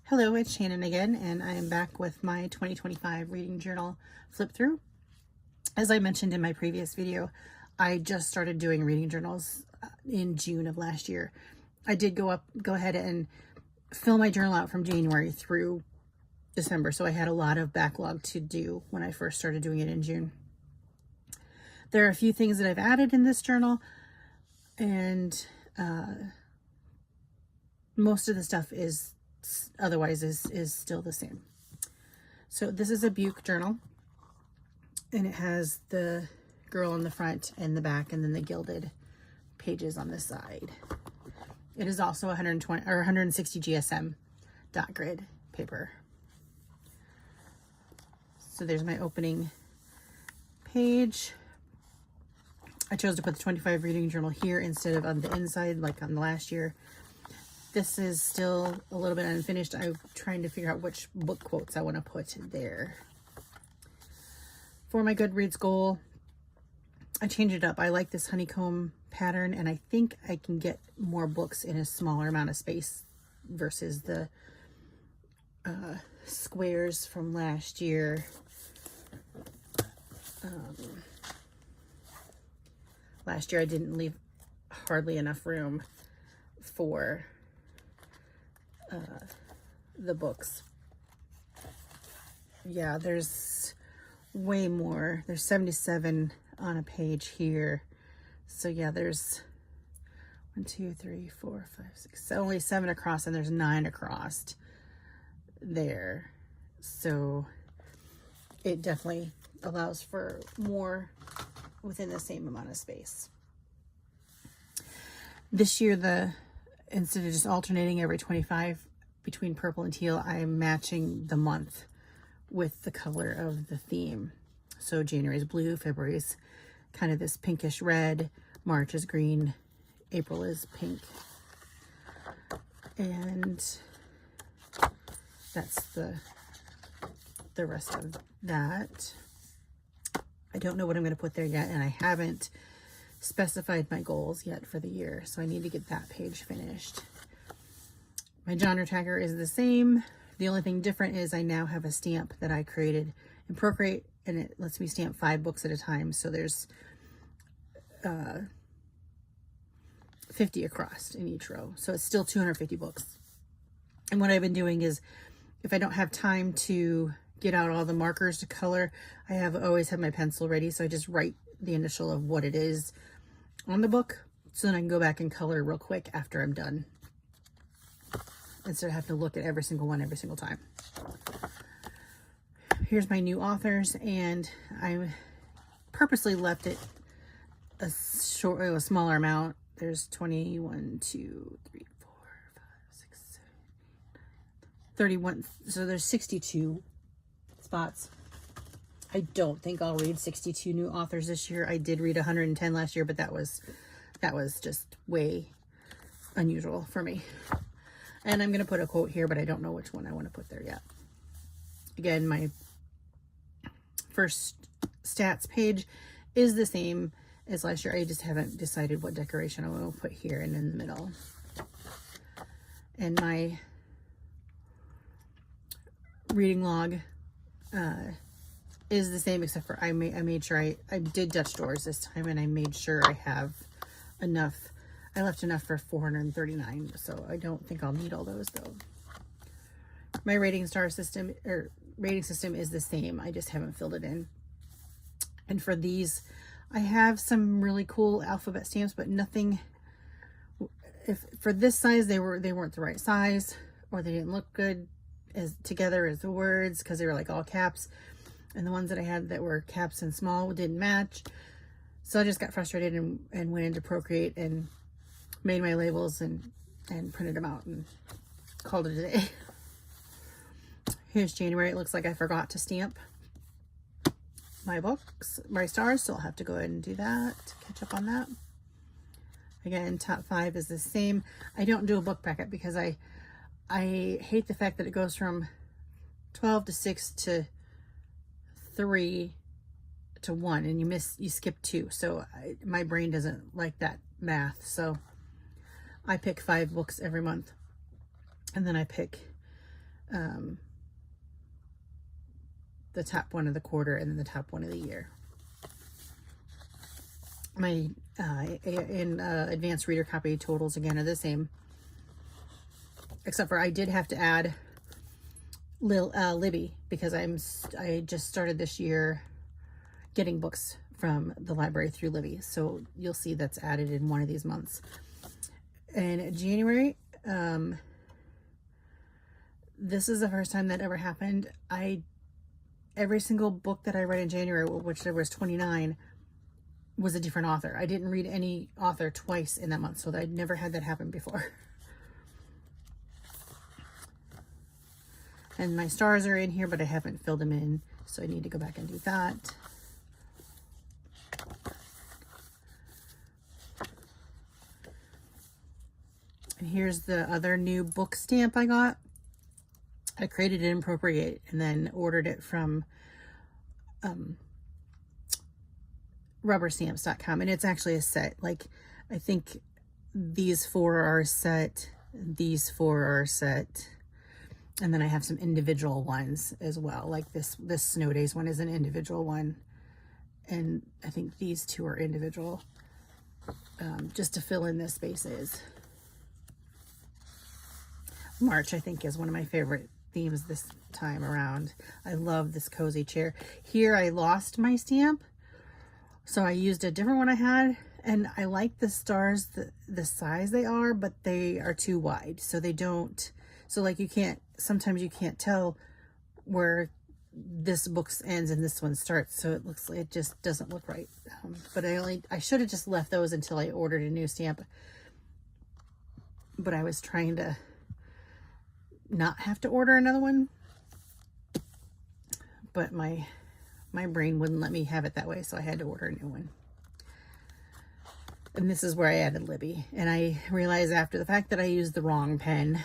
Hello, it's Shannon again, and I am back with my 2025 reading journal flip through. As I mentioned in my previous video, I just started doing reading journals in June of last year. I did go ahead and fill my journal out from January through December, so I had a lot of backlog to do when I first started doing it in June. There are a few things that I've added in this journal, and most of the stuff is still the same. So this is a Buke journal, and it has the girl on the front and the back, and then the gilded pages on the side. It is also 120 or 160 GSM dot grid paper. So there's my opening page. I chose to put the 25 reading journal here instead of on the inside like on the last year. This is still a little bit unfinished. I'm trying to figure out which book quotes I want to put there. For my Goodreads goal, I changed it up. I like this honeycomb pattern, and I think I can get more books in a smaller amount of space versus the squares from last year. Last year I didn't leave hardly enough room for the books. Yeah, there's way more. There's 77 on a page here. So yeah, there's 1, 2, 3, 4, 5, 6, only 7 across, and there's 9 across there. So it definitely allows for more within the same amount of space. This year, instead of just alternating every 25 between purple and teal, I'm matching the month with the color of the theme. So January is blue, February is kind of this pinkish red, March is green, April is pink. And that's the rest of that. I don't know what I'm going to put there yet, and I haven't specified my goals yet for the year, so I need to get that page finished. My genre tagger is the same. The only thing different is I now have a stamp that I created in Procreate, and it lets me stamp 5 books at a time. So there's 50 across in each row. So it's still 250 books. And what I've been doing is, if I don't have time to get out all the markers to color, I always have my pencil ready. So I just write the initial of what it is on the book, so then I can go back and color real quick after I'm done, instead of having to look at every single one every single time. Here's my new authors, and I purposely left it a smaller amount. There's 21, 2, 3, 4, 5, 6, 7, 31. So there's 62 spots. I don't think I'll read 62 new authors this year. I did read 110 last year, but that was just way unusual for me. And I'm going to put a quote here, but I don't know which one I want to put there yet. Again, my first stats page is the same as last year. I just haven't decided what decoration I want to put here and in the middle. And my reading log is the same, except for I made sure I did Dutch doors this time, and I made sure I have enough. I left enough for 439, so I don't think I'll need all those though. My rating system is the same. I just haven't filled it in. And for these, I have some really cool alphabet stamps, but nothing. For this size, they weren't the right size, or they didn't look good together as the words, because they were like all caps. And the ones that I had that were caps and small didn't match. So I just got frustrated and went into Procreate and made my labels and printed them out and called it a day. Here's January. It looks like I forgot to stamp my books, my stars, so I'll have to go ahead and do that to catch up on that. Again, top 5 is the same. I don't do a book bracket because I hate the fact that it goes from 12 to 6 to 3 to 1, and you skip 2. So my brain doesn't like that math. So I pick 5 books every month, and then I pick the top one of the quarter and then the top one of the year. My advanced reader copy totals again are the same, except for I did have to add Libby, because I just started this year getting books from the library through Libby, so you'll see that's added in one of these months. In January, this is the first time that ever happened. Every single book that I read in January, which there was 29, was a different author. I didn't read any author twice in that month, so I'd never had that happen before. And my stars are in here, but I haven't filled them in, so I need to go back and do that. And here's the other new book stamp I got. I created it in Procreate and then ordered it from rubberstamps.com, and it's actually a set. Like, I think these 4 are a set, these 4 are a set, and then I have some individual ones as well. Like this Snow Days one is an individual one, and I think these 2 are individual, just to fill in the spaces. March, I think, is one of my favorite themes this time around. I love this cozy chair. Here I lost my stamp, so I used a different one I had, and I like the stars, the size they are, but they are too wide, so they don't, so like sometimes you can't tell where this book ends and this one starts, so it just doesn't look right. But I should have just left those until I ordered a new stamp, but I was trying to not have to order another one, but my brain wouldn't let me have it that way, so I had to order a new one. And this is where I added Libby, and I realized after the fact that I used the wrong pen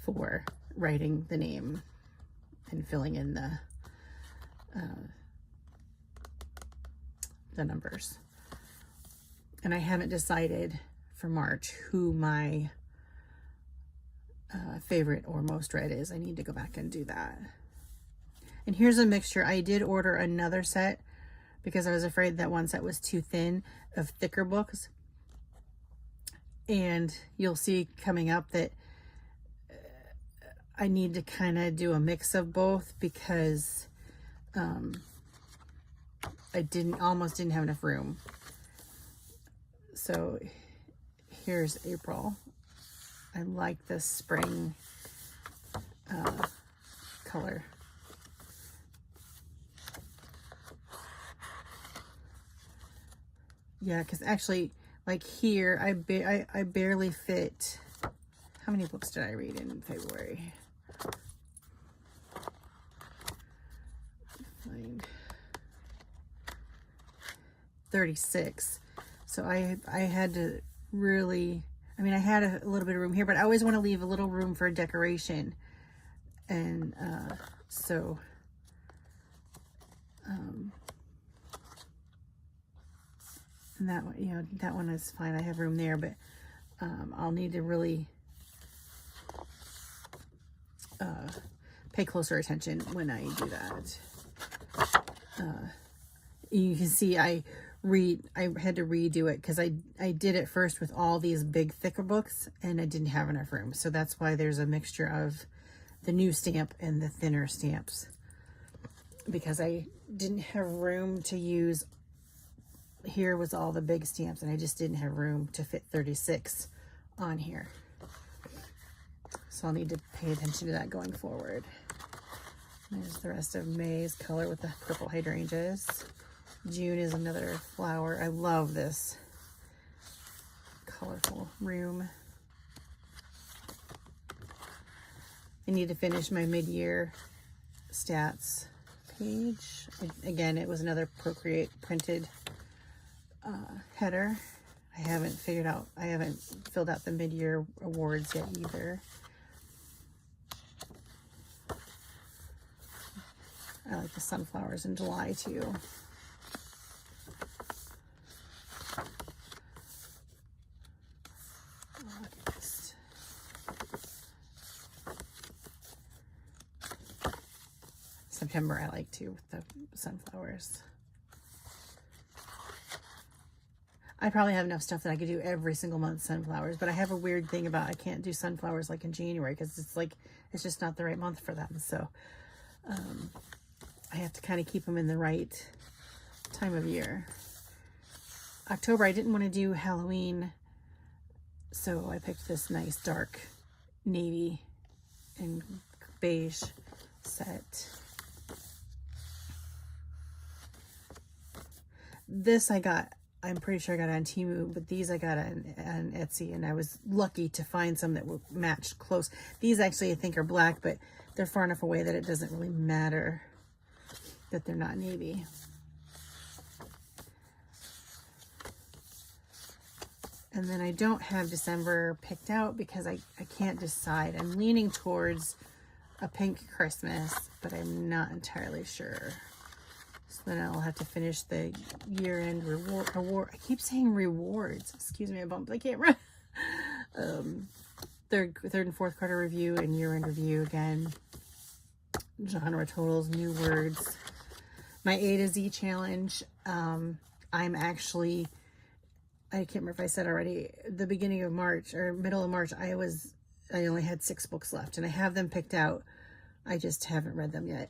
for writing the name and filling in the numbers. And I haven't decided for March who my favorite or most read is. I need to go back and do that. And here's a mixture. I did order another set because I was afraid that one set was too thin of thicker books. And you'll see coming up that I need to kind of do a mix of both, because I almost didn't have enough room. So here's April. I like this spring color. Yeah, because actually, like here, I barely fit. How many books did I read in February? 36. So I had to really, I mean, I had a little bit of room here, but I always want to leave a little room for decoration. And so and that one, you know, that one is fine. I have room there, but I'll need to really pay closer attention when I do that. You can see I had to redo it because I did it first with all these big thicker books and I didn't have enough room. So that's why there's a mixture of the new stamp and the thinner stamps, because I didn't have room to use. Here was all the big stamps and I just didn't have room to fit 36 on here. So I'll need to pay attention to that going forward. There's the rest of May's color with the purple hydrangeas. June is another flower. I love this colorful room. I need to finish my mid-year stats page. Again, it was another Procreate printed header. I haven't filled out the mid-year awards yet either. I like the sunflowers in July too. September I like too, with the sunflowers. I probably have enough stuff that I could do every single month sunflowers, but I have a weird thing about I can't do sunflowers like in January because it's like, it's just not the right month for them. So I have to kind of keep them in the right time of year. October, I didn't want to do Halloween, so I picked this nice dark navy and beige set. This I got, I'm pretty sure I got on Temu, but these I got on Etsy, and I was lucky to find some that were matched close. These actually I think are black, but they're far enough away that it doesn't really matter that they're not navy. And then I don't have December picked out because I can't decide. I'm leaning towards a pink Christmas, but I'm not entirely sure. So then I'll have to finish the year-end award. I keep saying rewards. Excuse me, I bumped the camera. Third and fourth quarter review and year-end review again. Genre totals, new words. My A to Z challenge. I'm actually, I can't remember if I said already, the beginning of March or middle of March, I only had 6 books left, and I have them picked out. I just haven't read them yet.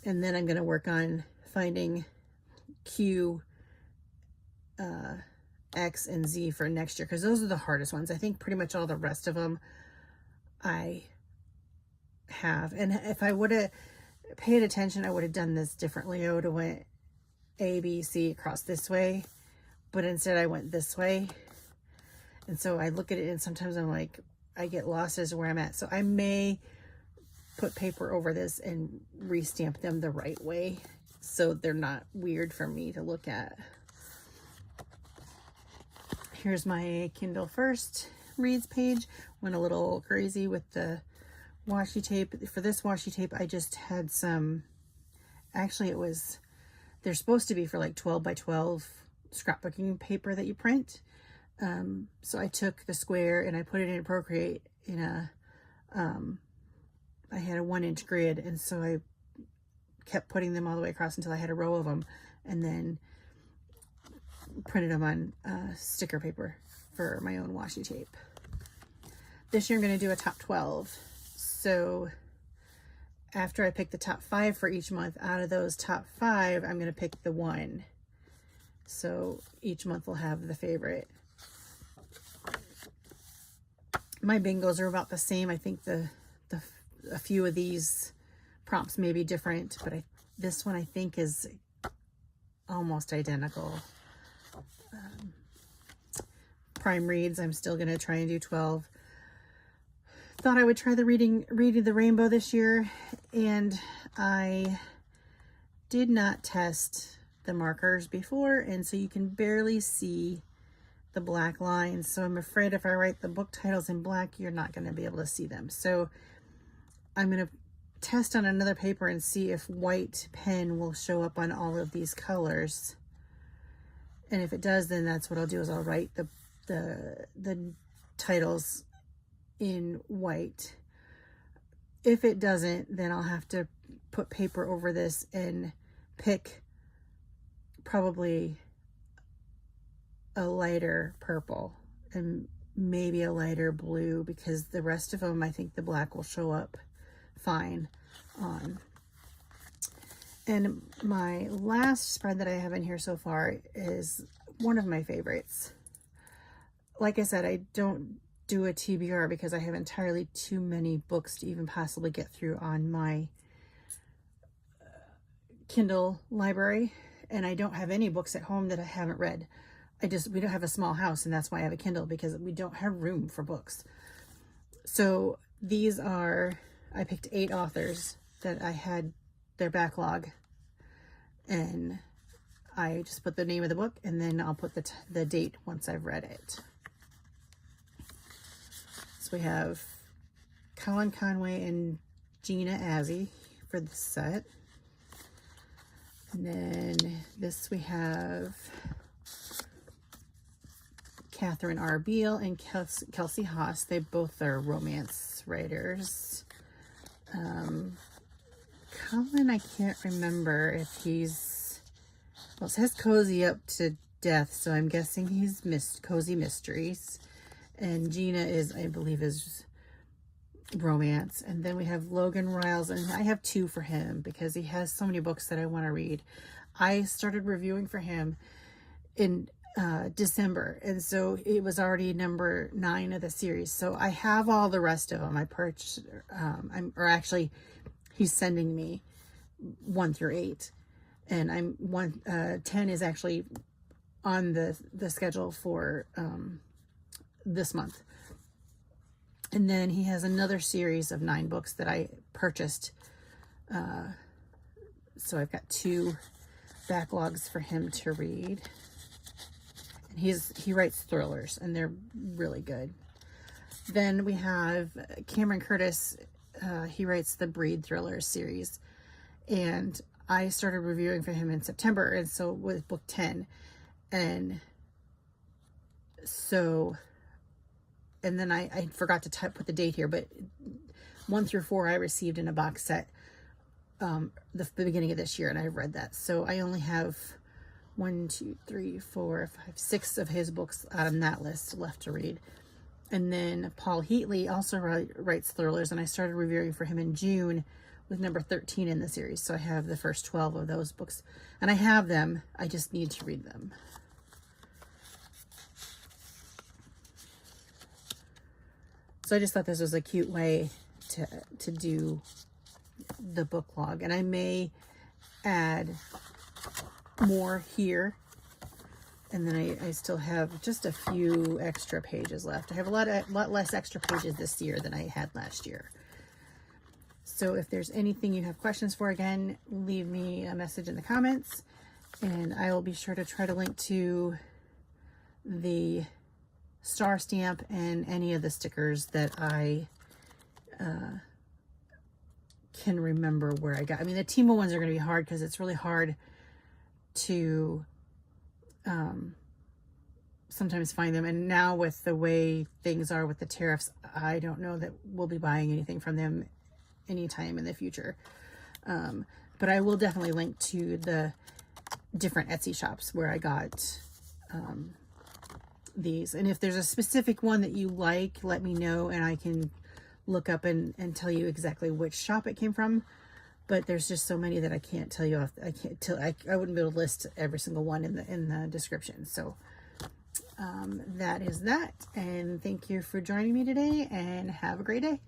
And then I'm going to work on finding Q, X, and Z for next year, because those are the hardest ones. I think pretty much all the rest of them I have. And if I would have paid attention, I would have done this differently. I would have went A, B, C across this way, but instead I went this way. And so I look at it and sometimes I'm like, I get lost as to where I'm at. So I may put paper over this and restamp them the right way so they're not weird for me to look at. Here's my Kindle First Reads page. Went a little crazy with the washi tape. For this washi tape, I just had some, actually they're supposed to be for like 12 by 12 scrapbooking paper that you print. So I took the square and I put it in Procreate in a, I had a 1-inch grid, and so I kept putting them all the way across until I had a row of them, and then printed them on sticker paper for my own washi tape. This year I'm going to do a top 12. So after I pick the top 5 for each month, out of those top 5, I'm going to pick the 1. So each month will have the favorite. My bingos are about the same. I think a few of these prompts may be different, but this one I think is almost identical. Prime reads, I'm still going to try and do 12. Thought I would try the reading the rainbow this year, and I did not test the markers before, and so you can barely see the black lines. So I'm afraid if I write the book titles in black, you're not going to be able to see them. So I'm going to test on another paper and see if white pen will show up on all of these colors. And if it does, then that's what I'll do, is I'll write the titles in white. If it doesn't, then I'll have to put paper over this and pick probably a lighter purple and maybe a lighter blue, because the rest of them, I think the black will show up fine on. And my last spread that I have in here so far is one of my favorites. Like I said, I don't do a TBR because I have entirely too many books to even possibly get through on my Kindle library, and I don't have any books at home that I haven't read. We don't have a small house, and that's why I have a Kindle, because we don't have room for books. So these are, I picked 8 authors that I had their backlog, and I just put the name of the book, and then I'll put the date once I've read it. So we have Colin Conway and Gina Azzi for this set. And then this we have Catherine R. Beale and Kelsey Haas. They both are romance writers. Cullen, I can't remember if he's, well, it says Cozy Up to Death, so I'm guessing he's Cozy Mysteries. And Gina is, I believe, is romance. And then we have Logan Riles, and I have 2 for him because he has so many books that I want to read. I started reviewing for him in December, and so it was already number 9 of the series. So I have all the rest of them. I purchased, or actually, he's sending me 1 through 8, and 10 is actually on the schedule for this month. And then he has another series of 9 books that I purchased. So I've got 2 backlogs for him to read. And he writes thrillers, and they're really good. Then we have Cameron Curtis. He writes the Breed Thrillers series. And I started reviewing for him in September, and so with book 10. And so... And then I forgot to put the date here, but 1 through 4 I received in a box set the beginning of this year, and I've read that. So I only have 1, 2, 3, 4, 5, 6 of his books out on that list left to read. And then Paul Heatley also writes thrillers, and I started reviewing for him in June with number 13 in the series. So I have the first 12 of those books, and I have them. I just need to read them. So I just thought this was a cute way to do the book log. And I may add more here. And then I still have just a few extra pages left. I have a lot less extra pages this year than I had last year. So if there's anything you have questions for, again, leave me a message in the comments. And I will be sure to try to link to the star stamp and any of the stickers that I can remember where I got. I mean, the Temu ones are going to be hard because it's really hard to sometimes find them. And now with the way things are with the tariffs, I don't know that we'll be buying anything from them anytime in the future. But I will definitely link to the different Etsy shops where I got these. And if there's a specific one that you like, let me know and I can look up and tell you exactly which shop it came from. But there's just so many that I can't tell you. I wouldn't be able to list every single one in the description. So that is that. And thank you for joining me today, and have a great day.